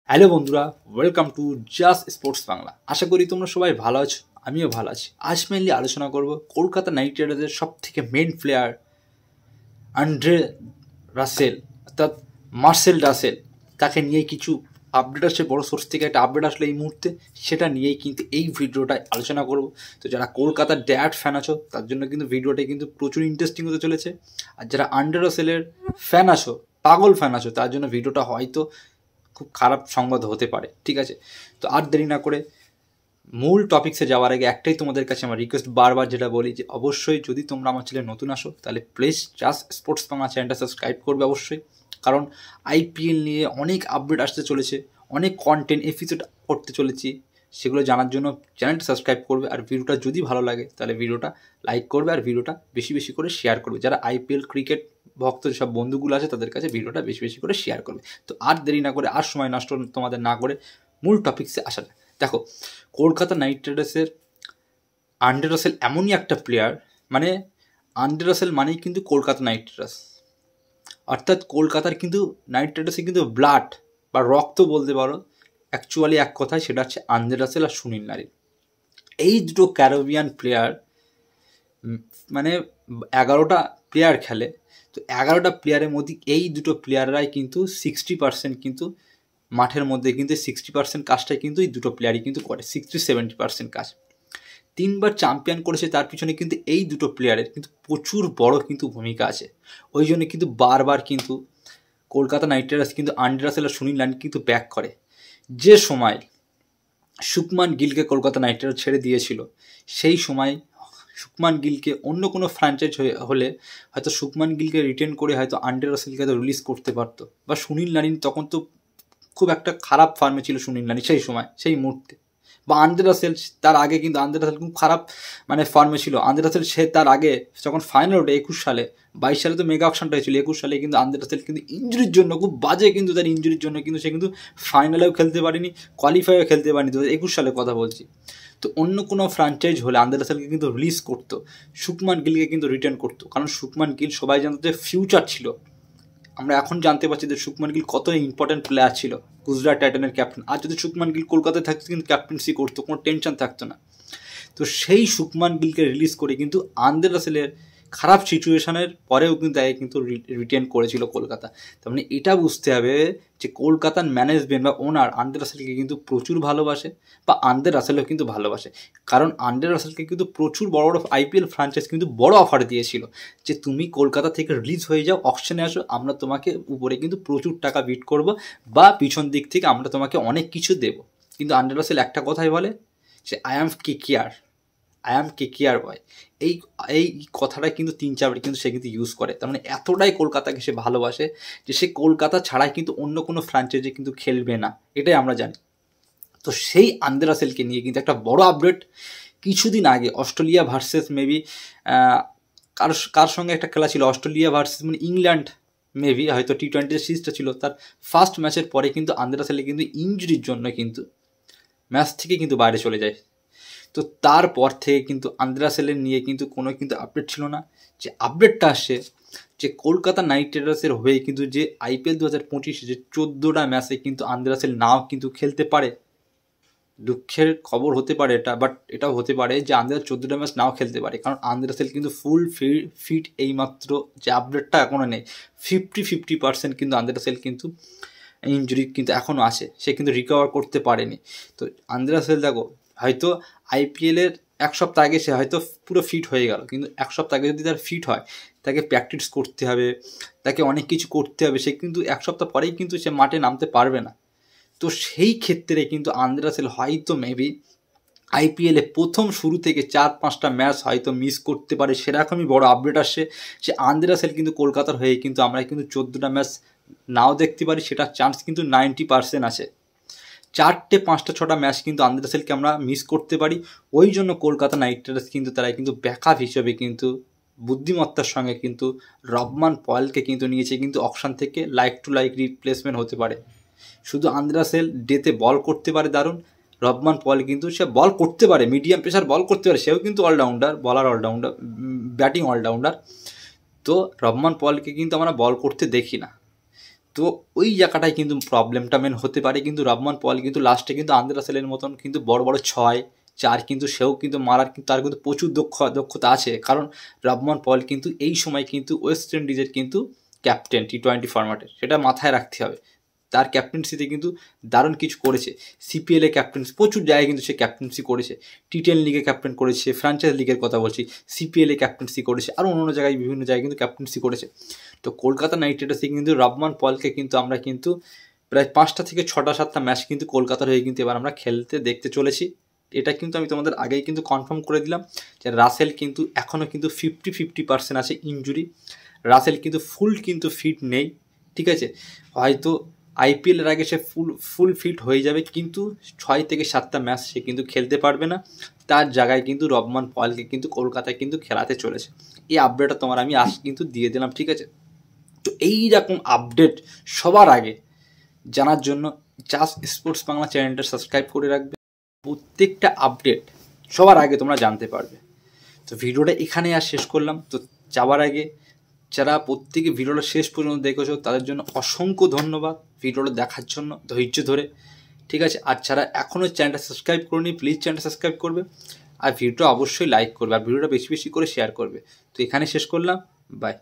Hello বন্ধুরা, welcome to just sports Bangla. আশা করি তোমরা সবাই ভালো আছো, আমিও ভালো আছি। আজ মেনলি আলোচনা করব কলকাতা নাইট রাইডার্সের সব থেকে মেন প্লেয়ার আন্দ্রে রাসেল, অর্থাৎ মার্সেল রাসেল। তাকে নিয়ে কিছু আপডেট আসছে, বড় সোর্স থেকে একটা আপডেট আসলে এই মুহূর্তে, সেটা নিয়েই কিন্তু এই ভিডিওটায় আলোচনা করব। তো যারা কলকাতার ড্যাড ফ্যান আছো তার জন্য কিন্তু ভিডিওটা কিন্তু প্রচুর ইন্টারেস্টিং হতে চলেছে। আর যারা আন্দ্রে রাসেলের ফ্যান আছো, পাগল ফ্যান আছো, তার জন্য ভিডিওটা হয়তো খুব খারাপ সংবাদ হতে পারে। ঠিক আছে, তো আর দেরি না করে মূল টপিক্সে যাওয়ার আগে একটাই তোমাদের কাছে আমার রিকোয়েস্ট, বারবার যেটা বলি, যে অবশ্যই যদি তোমরা আমার চ্যানেলে নতুন আসো তাহলে প্লিজ জাস্ট স্পোর্টস বাংলা চ্যানেলটা সাবস্ক্রাইব করবে অবশ্যই। কারণ আইপিএল নিয়ে অনেক আপডেট আসতে চলেছে, অনেক কন্টেন্ট এপিসোড করতে চলেছি, সেগুলো জানার জন্য চ্যানেলটা সাবস্ক্রাইব করবে। আর ভিডিওটা যদি ভালো লাগে তাহলে ভিডিওটা লাইক করবে আর ভিডিওটা বেশি বেশি করে শেয়ার করবে। যারা আইপিএল ক্রিকেট ভক্ত যেসব বন্ধুগুলো আছে তাদের কাছে ভিডিওটা বেশি বেশি করে শেয়ার করবে। তো আর দেরি না করে, আর সময় নষ্ট তোমাদের না করে মূল টপিক্সে আসা যায়। দেখো, কলকাতা নাইট রাইডার্সের আন্দ্রে রাসেল এমনই একটা প্লেয়ার, মানে আন্দ্রে রাসেল মানেই কিন্তু কলকাতা নাইট রাইডার্স, অর্থাৎ কলকাতার কিন্তু নাইট রাইডার্সের কিন্তু ব্লাড বা রক্ত বলতে পারো অ্যাকচুয়ালি এক কথায়, সেটা হচ্ছে আন্দ্রে রাসেল আর সুনীল নারিন। এই দুটো ক্যারিবিয়ান প্লেয়ার, মানে 11টা প্লেয়ার খেলে, তো 11টা প্লেয়ারের মধ্যে এই দুটো প্লেয়াররাই কিন্তু 60% কিন্তু মাঠের মধ্যে কিন্তু 60% কাজটাই কিন্তু এই দুটো প্লেয়ারই কিন্তু করে, 60-70% কাজ। 3বার চ্যাম্পিয়ন করেছে, তার পিছনে কিন্তু এই দুটো প্লেয়ারের কিন্তু প্রচুর বড় কিন্তু ভূমিকা আছে। ওই জন্য কিন্তু বারবার কিন্তু কলকাতা নাইট রাইডার্স কিন্তু আন্দ্রে রাসেল আর সুনীল নারিন কিন্তু ব্যাক করে। যে সময় শুভমান গিলকে কলকাতা নাইট রাইডার্স ছেড়ে দিয়েছিল, সেই সময় শুভমান গিলকে অন্য কোনো ফ্র্যাঞ্চাইজ হলে হয়তো শুভমান গিলকে রিটেন করে হয়তো আন্দ্রে রাসেলকে হয়তো রিলিজ করতে পারতো, বা সুনীল নারিন তখন তো খুব একটা খারাপ ফর্মে ছিল সুনীল নারিন সেই সময়, সেই মুহূর্তে। বা আন্দ্রে রাসেল তার আগে কিন্তু আন্দ্রে রাসেল খুব খারাপ মানে ফর্মে ছিল। আন্দ্রে রাসেল সে তার আগে যখন ফাইনাল ওঠে 21 সালে, 22 সালে তো মেগা অকশনটা হয়েছিল, 21 সালে কিন্তু আন্দ্রে রাসেল কিন্তু ইঞ্জুরির জন্য, খুব বাজে কিন্তু তার ইঞ্জুরির জন্য কিন্তু সে কিন্তু ফাইনালেও খেলতে পারেনি, কোয়ালিফাইও খেলতে পারেনি। 2021 সালের কথা বলছি। তো অন্য কোনো ফ্র্যাঞ্চাইজ হলে আন্দ্রে রাসেলকে কিন্তু রিলিজ করতো, শুভমান গিলকে কিন্তু রিটার্ন করতো। কারণ শুভমান গিল সবাই জানতো যে ফিউচার ছিল। আমরা এখন জানতে পারছি যে শুভমান গিল কত ইম্পর্টেন্ট প্লেয়ার ছিল, গুজরাট টাইটানের ক্যাপ্টেন। আর যদি শুভমান গিল কলকাতায় থাকতো কিন্তু ক্যাপ্টেন্সি করতো, কোনো টেনশন থাকতো না। তো সেই শুভমান গিলকে রিলিজ করে কিন্তু আন্দ্রে রাসেলের খারাপ সিচুয়েশনের পরেও কিন্তু তাকে কিন্তু রিটেন করেছিল কলকাতা। তার মানে এটা বুঝতে হবে যে কলকাতার ম্যানেজমেন্ট বা ওনার আন্দ্রে রাসেলকে কিন্তু প্রচুর ভালোবাসে, বা আন্দ্রে রাসেলও কিন্তু ভালোবাসে। কারণ আন্দ্রে রাসেলকে কিন্তু প্রচুর বড় বড় আইপিএল ফ্র্যাঞ্চাইজ কিন্তু বড় অফার দিয়েছিল যে তুমি কলকাতা থেকে রিলিজ হয়ে যাও, অকশনে আসো, আমরা তোমাকে উপরে কিন্তু প্রচুর টাকা বিট করব, বা পিছন দিক থেকে আমরা তোমাকে অনেক কিছু দেবো। কিন্তু আন্দ্রে রাসেল একটা কথাই বলে যে আই অ্যাম কেকেআর বয়। এই এই কথাটা কিন্তু 3-4বার কিন্তু সে কিন্তু ইউজ করে। তার মানে এতটাই কলকাতাকে সে ভালোবাসে যে সে কলকাতা ছাড়াই কিন্তু অন্য কোনো ফ্র্যাঞ্চাইজে কিন্তু খেলবে না, এটাই আমরা জানি। তো সেই আন্দ্রে রাসেলকে নিয়ে কিন্তু একটা বড় আপডেট কিছুদিন আগে অস্ট্রেলিয়া ভার্সেস মেবি কার সঙ্গে একটা খেলা ছিল, অস্ট্রেলিয়া ভার্সেস মানে ইংল্যান্ড, মেবি হয়তো T20 সিরিজটা ছিল, তার ফার্স্ট ম্যাচের পরে কিন্তু আন্দ্রে রাসেল কিন্তু ইঞ্জুরির জন্য কিন্তু ম্যাচ থেকে কিন্তু বাইরে চলে যায়। তো তারপর থেকে কিন্তু আন্দ্রে রাসেলের নিয়ে কিন্তু কোনো কিন্তু আপডেট ছিল না। যে আপডেটটা আসছে যে কলকাতা নাইট রাইডার্সের হয়ে কিন্তু যে আইপিএল 2025 যে 14টা ম্যাচে কিন্তু আন্দ্রে রাসেল নাও কিন্তু খেলতে পারে। দুঃখের খবর হতে পারে এটা, বাট এটাও হতে পারে যে আন্দ্রে 14টা ম্যাচ নাও খেলতে পারে, কারণ আন্দ্রে রাসেল কিন্তু ফুল ফিট এইমাত্র যে আপডেটটা এখনও নেই, 50% কিন্তু আন্দ্রে রাসেল কিন্তু ইঞ্জুরি কিন্তু এখনও আছে, সে কিন্তু রিকভার করতে পারেনি। তো আন্দ্রে রাসেল দেখো, হয়তো আইপিএলের 1 সপ্তাহ আগে সে হয়তো পুরো ফিট হয়ে গেল, কিন্তু 1 সপ্তাহ আগে যদি তার ফিট হয়, তাকে প্র্যাকটিস করতে হবে, তাকে অনেক কিছু করতে হবে, সে কিন্তু 1 সপ্তাহ পরেই কিন্তু সে মাঠে নামতে পারবে না। তো সেই ক্ষেত্রে কিন্তু আন্দ্রে রাসেল হয়তো মেবি আইপিএলে প্রথম শুরু থেকে 4-5টা ম্যাচ হয়তো মিস করতে পারে। সেরকমই বড় আপডেট আসছে যে আন্দ্রে রাসেল কিন্তু কলকাতার হয়ে কিন্তু আমরা কিন্তু 14টা ম্যাচ নাও দেখতে পারি, সেটার চান্স কিন্তু 90% আছে। 4টে 5টা 6টা ম্যাচ কিন্তু আন্দ্রে রাসেলকে আমরা মিস করতে পারি। ওই জন্য কলকাতা নাইট রাইডার্স কিন্তু তারা কিন্তু ব্যাকআপ হিসেবে কিন্তু বুদ্ধিমত্তার সঙ্গে কিন্তু রবমান পয়েলকে কিন্তু নিয়েছে, কিন্তু অপশান থেকে লাইক টু লাইক রিপ্লেসমেন্ট হতে পারে। শুধু আন্দ্রে রাসেল ডেতে বল করতে পারে দারুণ, রবমান পয়েল কিন্তু সে বল করতে পারে, মিডিয়াম পেসার বল করতে পারে, সেও কিন্তু অলরাউন্ডার, বলার অলরাউন্ডার, ব্যাটিং অলরাউন্ডার। তো রবমান পয়েলকে কিন্তু আমরা বল করতে দেখি না। তো ওই জায়গাটায় কিন্তু প্রবলেমটা মেন হতে পারে। কিন্তু রহমান পল কিন্তু লাস্টে কিন্তু আন্দ্রে রাসেলের মতন কিন্তু বড় বড় 6-4 কিন্তু সেও কিন্তু মারার কিন্তু তার কিন্তু প্রচুর দক্ষতা আছে। কারণ রহমান পল কিন্তু এই সময় কিন্তু ওয়েস্ট ইন্ডিজের কিন্তু ক্যাপ্টেন T20 ফরম্যাটের, সেটা মাথায় রাখতে হবে। তার ক্যাপ্টেন্সিতে কিন্তু দারুণ কিছু করেছে। সিপিএলে ক্যাপ্টেন্সি প্রচুর জায়গায় কিন্তু সে ক্যাপ্টেন্সি করেছে। T10 লিগে ক্যাপ্টেন করেছে, ফ্র্যাঞ্চাইজ লিগের কথা বলছি, সিপিএলে ক্যাপ্টেন্সি করেছে, আরও অন্য জায়গায় বিভিন্ন জায়গায় কিন্তু ক্যাপ্টেন্সি করেছে। তো কলকাতা নাইট রাইডার্সে কিন্তু রহমান পলকে কিন্তু আমরা কিন্তু প্রায় 5টা থেকে 6টা-7টা ম্যাচ কিন্তু কলকাতার হয়ে কিন্তু এবার আমরা খেলতে দেখতে চলেছি। এটা কিন্তু আমি তোমাদের আগেই কিন্তু কনফার্ম করে দিলাম যে রাসেল কিন্তু এখনও কিন্তু 50% আছে ইনজুরি। রাসেল কিন্তু ফিট নেই, ঠিক আছে। হয়তো আইপিএলের আগে সে ফুল ফিট হয়ে যাবে, কিন্তু 6 থেকে 7টা ম্যাচ সে কিন্তু খেলতে পারবে না। তার জায়গায় কিন্তু রহমান পলকে কিন্তু কলকাতায় কিন্তু খেলাতে চলেছে। এই আপডেটটা তোমার আমি কিন্তু দিয়ে দিলাম, ঠিক আছে। তো এই রকম আপডেট সবার আগে জানার জন্য জাস্ট স্পোর্টস বাংলা চ্যানেলটা সাবস্ক্রাইব করে রাখবে। প্রত্যেকটা আপডেট সবার আগে তোমরা জানতে পারবে। তো ভিডিওটা এখানে আর শেষ করলাম। তো যাওয়ার আগে যারা প্রত্যেকে ভিডিওটা শেষ পর্যন্ত দেখেছো তাদের জন্য অসংখ্য ধন্যবাদ ভিডিওটা দেখার জন্য ধৈর্য ধরে, ঠিক আছে। আর যারা এখনও চ্যানেলটা সাবস্ক্রাইব করোনি প্লিজ চ্যানেলটা সাবস্ক্রাইব করবে, আর ভিডিওটা অবশ্যই লাইক করবে, আর ভিডিওটা বেশি বেশি করে শেয়ার করবে। তো এখানে শেষ করলাম, বাই।